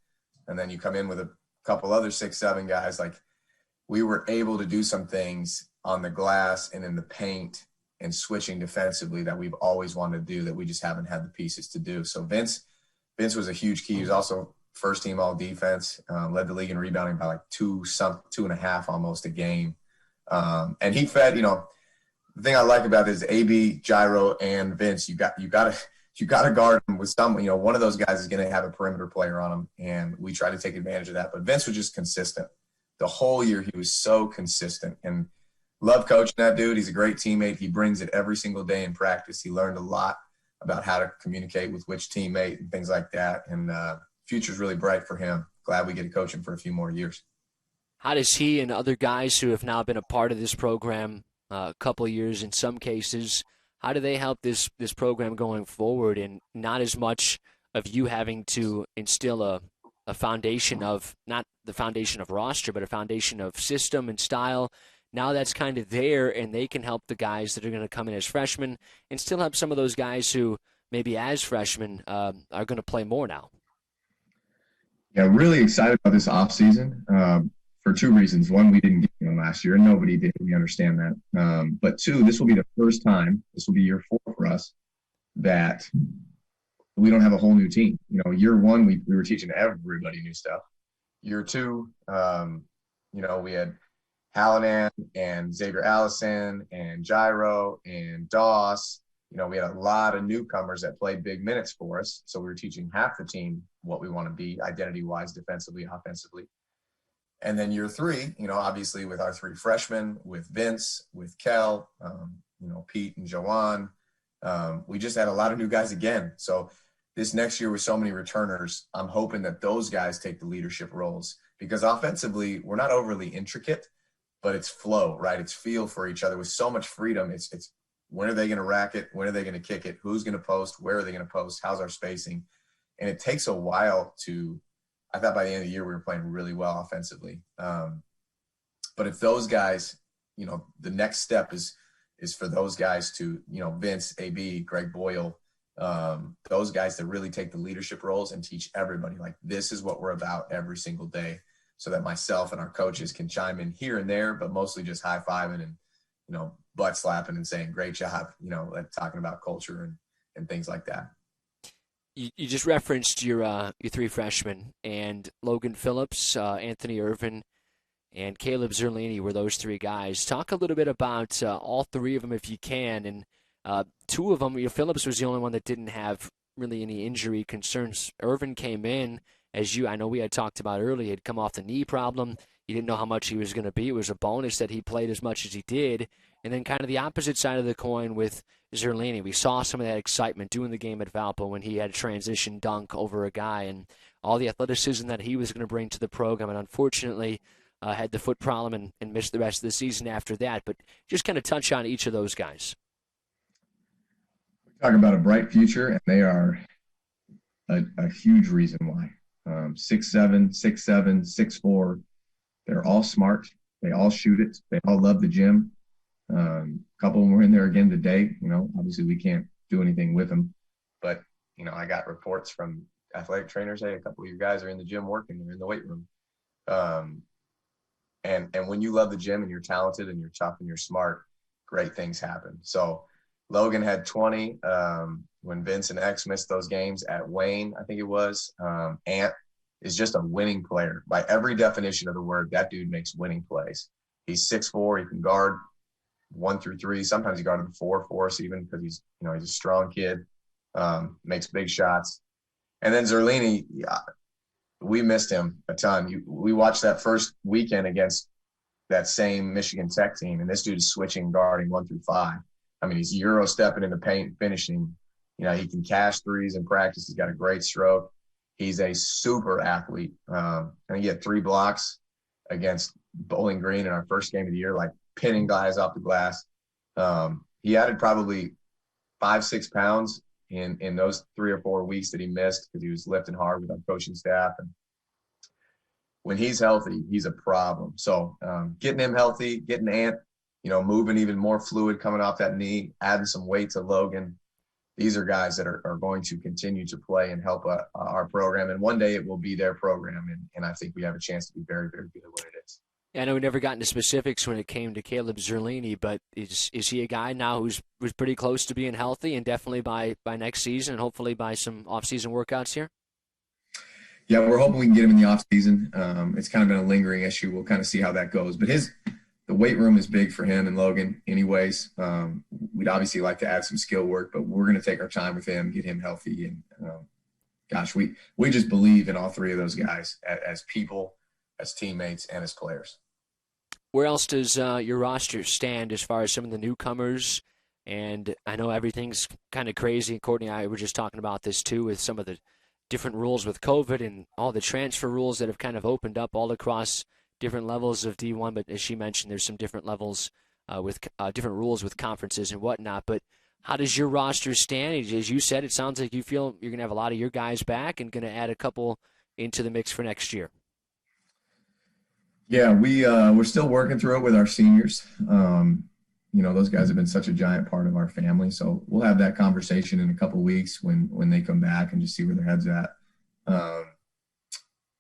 and then you come in with a couple other 6'7" guys. Like, we were able to do some things on the glass and in the paint and switching defensively that we've always wanted to do that we just haven't had the pieces to do. So Vince was a huge key. He was also first team all defense, led the league in rebounding by like 2.5 almost a game, and he fed. The thing I like about it is AB, Gyro, and Vince. You got to guard him with some. One of those guys is going to have a perimeter player on him, and we try to take advantage of that. But Vince was just consistent the whole year. He was so consistent, and love coaching that dude. He's a great teammate. He brings it every single day in practice. He learned a lot about how to communicate with which teammate and things like that. And future's really bright for him. Glad we get to coach him for a few more years. How does he and other guys who have now been a part of this program a couple of years in some cases, how do they help this program going forward, and not as much of you having to instill a foundation of, not the foundation of roster, but a foundation of system and style? Now that's kind of there, and they can help the guys that are going to come in as freshmen and still help some of those guys who maybe as freshmen are going to play more now. Yeah, really excited about this offseason for 2 reasons. One, we didn't get one last year, and nobody did. We understand that. But 2, this will be the first time, this will be year 4 for us, that we don't have a whole new team. Year 1, we were teaching everybody new stuff. Year 2, we had Hallinan and Xavier Allison and Gyro and Doss. We had a lot of newcomers that played big minutes for us. So we were teaching half the team what we want to be identity-wise, defensively, offensively. And then year 3, obviously with our 3 freshmen, with Vince, with Kel, Pete and Joanne, we just had a lot of new guys again. So this next year with so many returners, I'm hoping that those guys take the leadership roles, because offensively, we're not overly intricate, but it's flow, right? It's feel for each other with so much freedom. It's when are they going to rack it? When are they going to kick it? Who's going to post? Where are they going to post? How's our spacing? And it takes a while I thought by the end of the year we were playing really well offensively. But if those guys, the next step is for those guys to, Vince, AB, Greg Boyle, those guys that really take the leadership roles and teach everybody, like, this is what we're about every single day. so that myself and our coaches can chime in here and there, but mostly just high-fiving and, butt slapping and saying, great job, like talking about culture and things like that. You just referenced your three freshmen, and Logan Phillips, Anthony Irvin, and Caleb Zerlini were those three guys. Talk a little bit about all three of them if you can. And two of them, Phillips was the only one that didn't have really any injury concerns. Irvin came in, I know we had talked about earlier, had come off the knee problem. You didn't know how much he was going to be. It was a bonus that he played as much as he did. And then kind of the opposite side of the coin with Zerlini. We saw some of that excitement doing the game at Valpo when he had a transition dunk over a guy and all the athleticism that he was going to bring to the program. And unfortunately, had the foot problem and missed the rest of the season after that. But just kind of touch on each of those guys. We talk about a bright future, and they are a huge reason why. 6'7", 6'7", 6'4". They're all smart. They all shoot it. They all love the gym. A couple of them were in there again today. Obviously we can't do anything with them. But, I got reports from athletic trainers, hey, a couple of you guys are in the gym working. They're in the weight room. And when you love the gym and you're talented and you're tough and you're smart, great things happen. So Logan had 20 when Vince and X missed those games at Wayne, I think it was. Ant is just a winning player. By every definition of the word, that dude makes winning plays. He's 6'4", he can guard 1 through 3. Sometimes he guarded the 4 for us even because he's a strong kid, makes big shots. And then Zerlini, we missed him a ton. We watched that first weekend against that same Michigan Tech team, and this dude is switching guarding 1 through 5. I mean, he's Euro stepping in the paint, finishing. He can cash threes in practice. He's got a great stroke. He's a super athlete. I think he had 3 blocks against Bowling Green in our first game of the year, like pinning guys off the glass. He added probably 5-6 pounds in those 3 or 4 weeks that he missed because he was lifting hard with our coaching staff. And when he's healthy, he's a problem. So getting him healthy, getting Ant, moving even more fluid coming off that knee, adding some weight to Logan. These are guys that are going to continue to play and help our program. And one day it will be their program. And I think we have a chance to be very, very good at what it is. I know we never got into specifics when it came to Caleb Zerlini, but is he a guy now who's pretty close to being healthy and definitely by next season and hopefully by some off-season workouts here? Yeah, we're hoping we can get him in the off-season. It's kind of been a lingering issue. We'll kind of see how that goes. But the weight room is big for him and Logan anyways. We'd obviously like to add some skill work, but we're going to take our time with him, get him healthy. And we just believe in all three of those guys as people, as teammates, and as players. Where else does your roster stand as far as some of the newcomers? And I know everything's kind of crazy. Courtney and I were just talking about this too with some of the different rules with COVID and all the transfer rules that have kind of opened up all across different levels of D1. But as she mentioned, there's some different levels with different rules with conferences and whatnot. But how does your roster stand? As you said, it sounds like you feel you're going to have a lot of your guys back and going to add a couple into the mix for next year. Yeah, we're still working through it with our seniors. Those guys have been such a giant part of our family. So we'll have that conversation in a couple of weeks when they come back and just see where their head's at.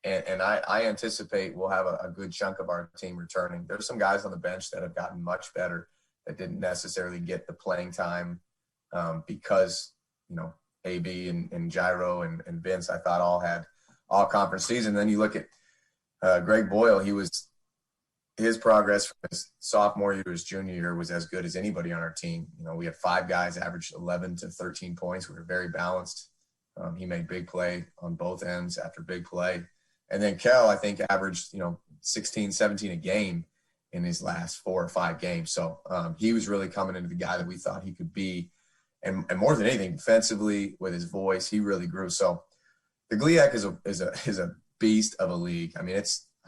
And I anticipate we'll have a good chunk of our team returning. There's some guys on the bench that have gotten much better that didn't necessarily get the playing time because, AB and Gyro and Vince, I thought all had all conference season. Then you look at Greg Boyle, his progress from his sophomore year to his junior year was as good as anybody on our team. We had 5 guys averaged 11 to 13 points. We were very balanced. He made big play on both ends after big play. And then Kel, I think, averaged, 16, 17 a game in his last 4 or 5 games. So he was really coming into the guy that we thought he could be. And more than anything, defensively, with his voice, he really grew. So the GLIAC is a beast of a league. I mean,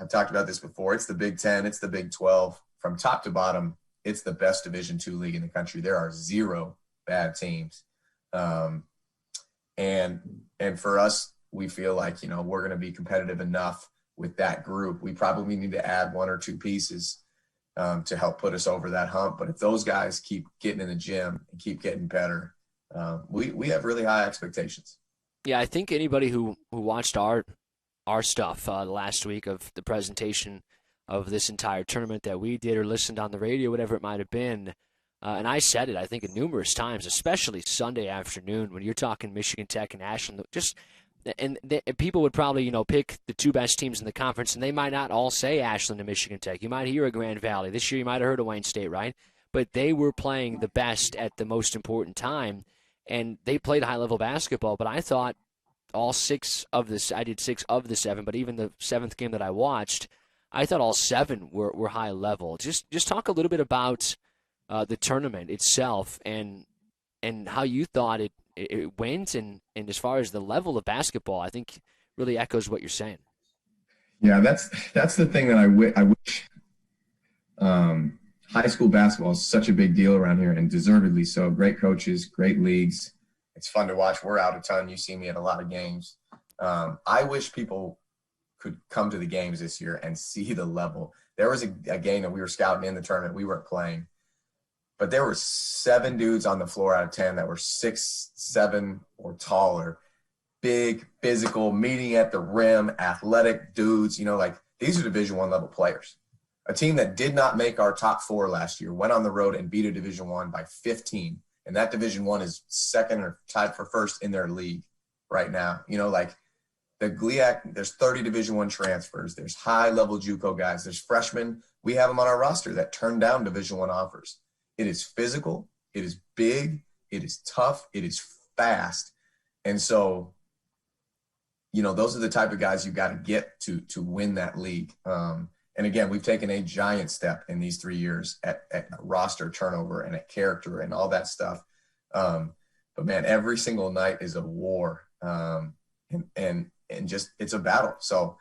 I've talked about this before. It's the Big 10. It's the Big 12. From top to bottom, it's the best Division II league in the country. There are 0 bad teams. And for us, we feel like, we're going to be competitive enough with that group. We probably need to add 1 or 2 pieces to help put us over that hump. But if those guys keep getting in the gym and keep getting better, we have really high expectations. Yeah, I think anybody who watched our our stuff last week of the presentation of this entire tournament that we did or listened on the radio, whatever it might have been. And I said it, I think, numerous times, especially Sunday afternoon when you're talking Michigan Tech and Ashland. And people would probably, pick the two best teams in the conference, and they might not all say Ashland and Michigan Tech. You might hear a Grand Valley. This year you might have heard of Wayne State, right? But they were playing the best at the most important time, and they played high-level basketball. But I thought all I did 6 of the 7, but even the 7th game that I watched, I thought all 7 were high level. Just talk a little bit about the tournament itself and how you thought it went, and as far as the level of basketball, I think really echoes what you're saying. Yeah, that's the thing that I wish. High school basketball is such a big deal around here, and deservedly so. Great coaches, great leagues. It's fun to watch. We're out a ton. You see me at a lot of games. I wish people could come to the games this year and see the level. There was a game that we were scouting in the tournament. We weren't playing, but there were 7 dudes on the floor out of 10 that were 6'7" or taller, big, physical, meeting at the rim, athletic dudes. These are Division I level players. A team that did not make our top 4 last year went on the road and beat a Division I by 15. And that Division I is second or tied for first in their league right now. The GLIAC, there's 30 Division I transfers. There's high-level JUCO guys. There's freshmen. We have them on our roster that turn down Division I offers. It is physical. It is big. It is tough. It is fast. And so, those are the type of guys you got to get to win that league. And again, we've taken a giant step in these 3 years at roster turnover and at character and all that stuff. But man, every single night is a war, and just it's a battle. So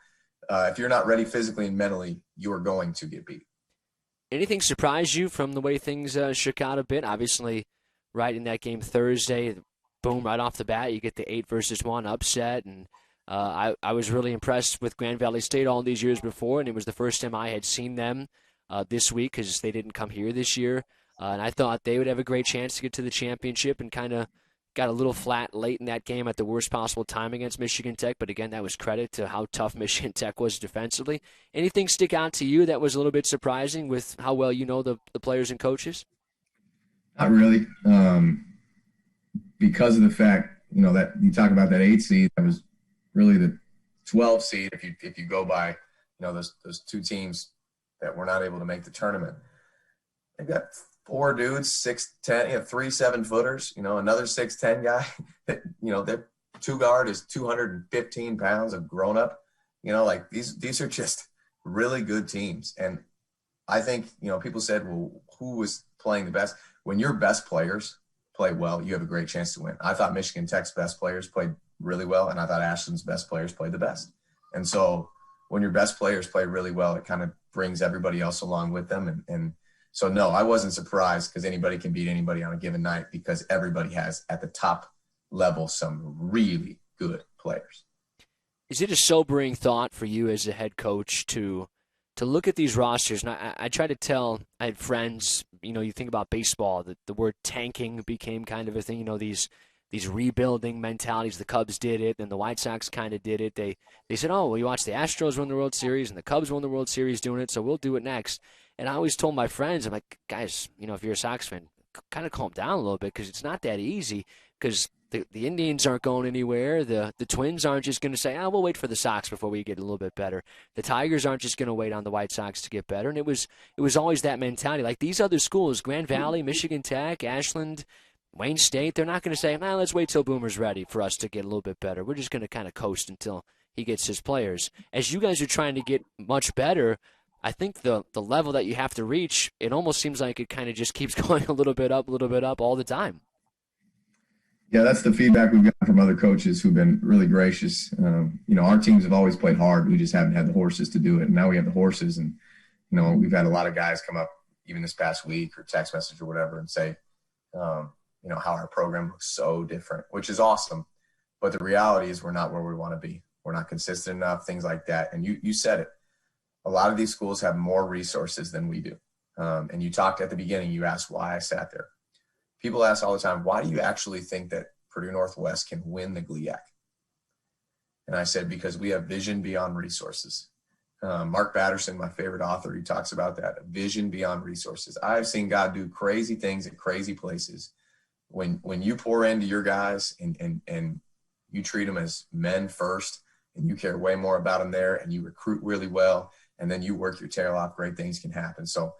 if you're not ready physically and mentally, you are going to get beat. Anything surprise you from the way things shook out a bit? Obviously, right in that game Thursday, boom, right off the bat, you get the 8-1 upset, and I was really impressed with Grand Valley State all these years before, and it was the first time I had seen them this week because they didn't come here this year. And I thought they would have a great chance to get to the championship, and kind of got a little flat late in that game at the worst possible time against Michigan Tech. But again, that was credit to how tough Michigan Tech was defensively. Anything stick out to you that was a little bit surprising with how well you know the players and coaches? Not really. Because of the fact, that you talk about that 8 seed, that was really the 12 seed if you go by those 2 teams that were not able to make the tournament. They've got 4 dudes, 6'10", 3 7-footers, another 6'10" guy that their 2 guard is 215 pounds of grown up. These are just really good teams. And I think people said, well, who was playing the best? When your best players play well, you have a great chance to win. I thought Michigan Tech's best players played really well, and I thought Ashland's best players played the best. And so when your best players play really well, it kind of brings everybody else along with them. And so, no, I wasn't surprised because anybody can beat anybody on a given night because everybody has, at the top level, some really good players. Is it a sobering thought for you as a head coach to look at these rosters? And I try to tell, I had friends, you think about baseball, the word tanking became kind of a thing, these rebuilding mentalities. The Cubs did it, and the White Sox kind of did it. They said, oh, well, you watch the Astros win the World Series, and the Cubs won the World Series doing it, so we'll do it next. And I always told my friends, I'm like, guys, if you're a Sox fan, kind of calm down a little bit because it's not that easy because the Indians aren't going anywhere. The Twins aren't just going to say, we'll wait for the Sox before we get a little bit better. The Tigers aren't just going to wait on the White Sox to get better. And it was always that mentality. Like these other schools, Grand Valley, Michigan Tech, Ashland, Wayne State, they're not going to say, let's wait till Boomer's ready for us to get a little bit better. We're just going to kind of coast until he gets his players. As you guys are trying to get much better, I think the level that you have to reach, it almost seems like it kind of just keeps going a little bit up all the time. Yeah, that's the feedback we've gotten from other coaches who've been really gracious. Our teams have always played hard. We just haven't had the horses to do it. And now we have the horses. And, we've had a lot of guys come up even this past week or text message or whatever and say, how our program looks so different, which is awesome. But the reality is we're not where we want to be. We're not consistent enough, things like that. And you said it. A lot of these schools have more resources than we do. And you talked at the beginning, you asked why I sat there. People ask all the time, why do you actually think that Purdue Northwest can win the GLIAC? And I said, because we have vision beyond resources. Mark Batterson, my favorite author, he talks about that, vision beyond resources. I've seen God do crazy things at crazy places. When you pour into your guys and you treat them as men first, and you care way more about them there, and you recruit really well, and then you work your tail off, great things can happen. So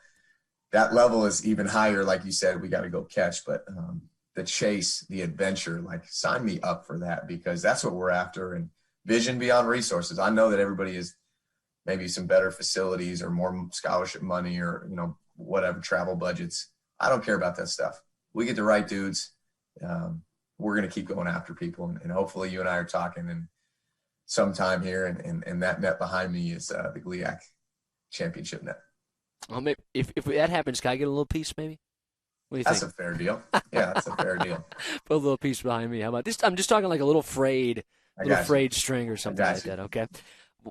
that level is even higher. Like you said, we got to go catch, but the chase, the adventure, like sign me up for that, because that's what we're after. And vision beyond resources. I know that everybody is maybe some better facilities or more scholarship money or, whatever, travel budgets. I don't care about that stuff. We get the right dudes. We're going to keep going after people. And hopefully you and I are talking and sometime here, and that net behind me is the GLIAC championship net. Well, maybe if that happens, can I get a little piece maybe? What do you think? That's a fair deal. Yeah, that's a fair deal. Put a little piece behind me. How about this? I'm just talking like a little frayed string or something like that, okay?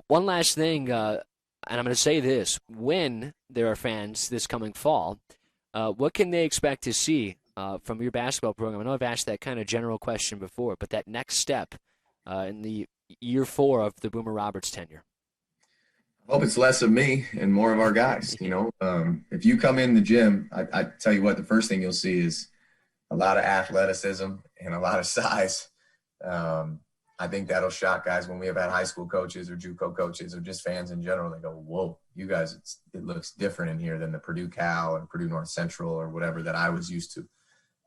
One last thing, and I'm going to say this. When there are fans this coming fall, what can they expect to see from your basketball program? I know I've asked that kind of general question before, but that next step in the year 4 of the Boomer Roberts tenure. I hope it's less of me and more of our guys. If you come in the gym, I tell you what, the first thing you'll see is a lot of athleticism and a lot of size. I think that'll shock guys when we have had high school coaches or JUCO coaches or just fans in general. They go, whoa, you guys, it looks different in here than the Purdue Cal or Purdue North Central or whatever that I was used to,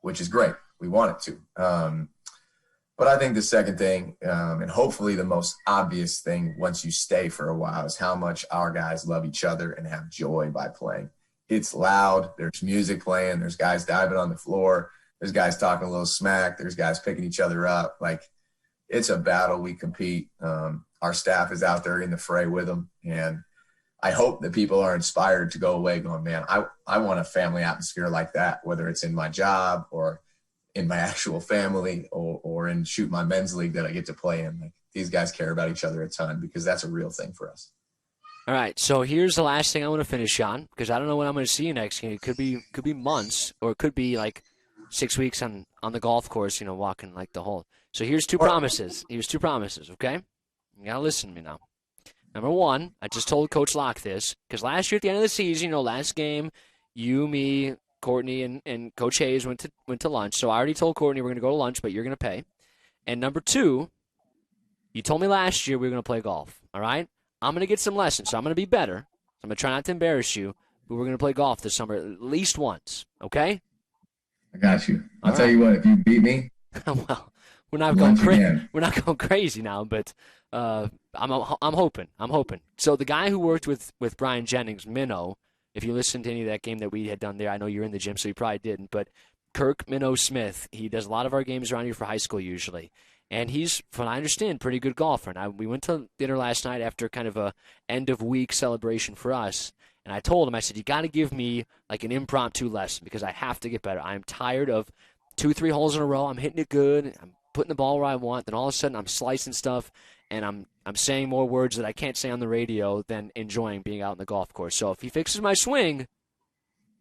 which is great. We want it to. But I think the second thing, and hopefully the most obvious thing once you stay for a while, is how much our guys love each other and have joy by playing. It's loud. There's music playing. There's guys diving on the floor. There's guys talking a little smack. There's guys picking each other up. Like, it's a battle. We compete. Our staff is out there in the fray with them. And I hope that people are inspired to go away going, man, I want a family atmosphere like that, whether it's in my job or in my actual family or in my men's league that I get to play in. Like, these guys care about each other a ton, because that's a real thing for us. All right, so here's the last thing I want to finish on, because I don't know when I'm going to see you next game. It could be months, or it could be like 6 weeks on the golf course, walking like the hole. So here's two promises. Okay? You got to listen to me now. Number one, I just told Coach Locke this, because last year at the end of the season, last game, you, me, Courtney, and Coach Hayes went to lunch. So I already told Courtney we're going to go to lunch, but you're going to pay. And number two, you told me last year we were going to play golf, all right? I'm going to get some lessons, so I'm going to be better. I'm going to try not to embarrass you, but we're going to play golf this summer at least once, okay? I got you. I'll tell you what, if you beat me, well, we're not going crazy now, but I'm hoping. So the guy who worked with Brian Jennings, Minnow, if you listened to any of that game that we had done there, I know you're in the gym, so you probably didn't, but Kirk Minnow Smith, he does a lot of our games around here for high school usually. And he's, from what I understand, pretty good golfer. Now, we went to dinner last night after kind of a end-of-week celebration for us, and I told him, I said, you got to give me like an impromptu lesson, because I have to get better. I'm tired of 2-3 holes in a row. I'm hitting it good. I'm putting the ball where I want. Then all of a sudden I'm slicing stuff, and I'm saying more words that I can't say on the radio than enjoying being out on the golf course. So if he fixes my swing,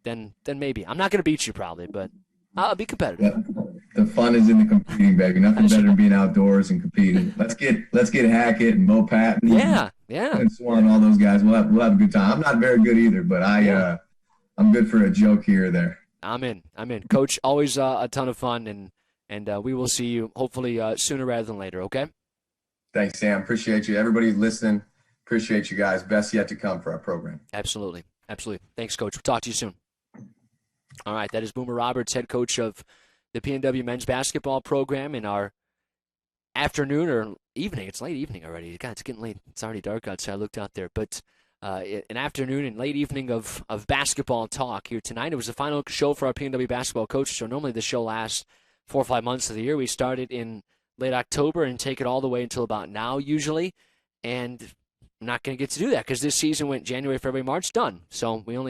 then maybe. I'm not going to beat you probably, but I'll be competitive. The fun is in the competing, baby. Nothing better than being outdoors and competing. Let's get Hackett and Bo Patton. Yeah. And Swan, all those guys. We'll have a good time. I'm not very good either, but I'm good for a joke here or there. I'm in. Coach, always a ton of fun, and we will see you hopefully sooner rather than later, okay? Thanks, Sam. Appreciate you. Everybody listening, appreciate you guys. Best yet to come for our program. Absolutely. Thanks, Coach. We'll talk to you soon. All right, that is Boomer Roberts, head coach of the PNW men's basketball program, in our afternoon or evening. It's late evening already. God, it's getting late. It's already dark outside. I looked out there. But an afternoon and late evening of basketball talk here tonight. It was the final show for our PNW basketball Coaches Show. Normally the show lasts 4 or 5 months of the year. We started in late October and take it all the way until about now usually. And I'm not going to get to do that because this season went January, February, March, done. So we only have